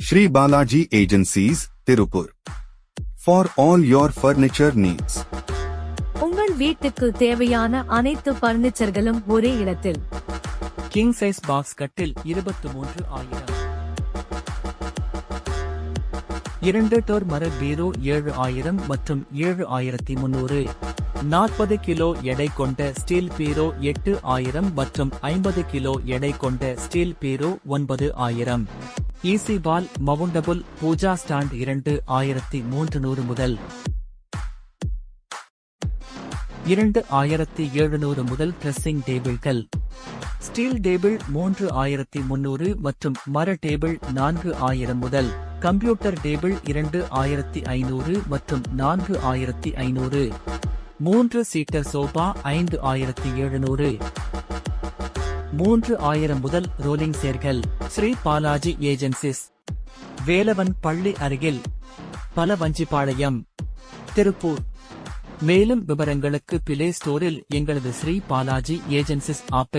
Shri Balaji Agencies, Tirupur. For all your furniture needs. உங்கள் வீட்டுக்கு தேவையான அனைத்து பர்னிச்சர்களும் ஒரே இடத்தில். கிங் சைஸ் பாக்ஸ் கட்டில் 23,000. 2 டோர் மர பீரோ 7,000 மற்றும் 7,300. 40 கிலோ எடை கொண்ட ஸ்டீல் பீரோ 8,000 மற்றும் 50 கிலோ எடை கொண்ட ஸ்டீல் பீரோ 9,000. ஈசி பால் மவுண்டபுள் பூஜா ஸ்டாண்ட் 2,300 முதல் 2,700 முதல் ட்ரெஸ்ஸிங் டேபிள்கள். ஸ்டீல் டேபிள் 3,300 மற்றும் மர டேபிள் 4,000 முதல். கம்ப்யூட்டர் டேபிள் 2,500 மற்றும் 4,500. 3 சீட்டர் சோபா 5,700. 3,000 முதல் ரோலிங் சேர்கள். ஸ்ரீ பாலாஜி ஏஜென்சிஸ், வேலவன் பள்ளி அருகில், பலவஞ்சிபாளையம், திருப்பூர். மேலும் விவரங்களுக்கு பிளே ஸ்டோரில் எங்களது ஸ்ரீ பாலாஜி ஏஜென்சிஸ் ஆப்பை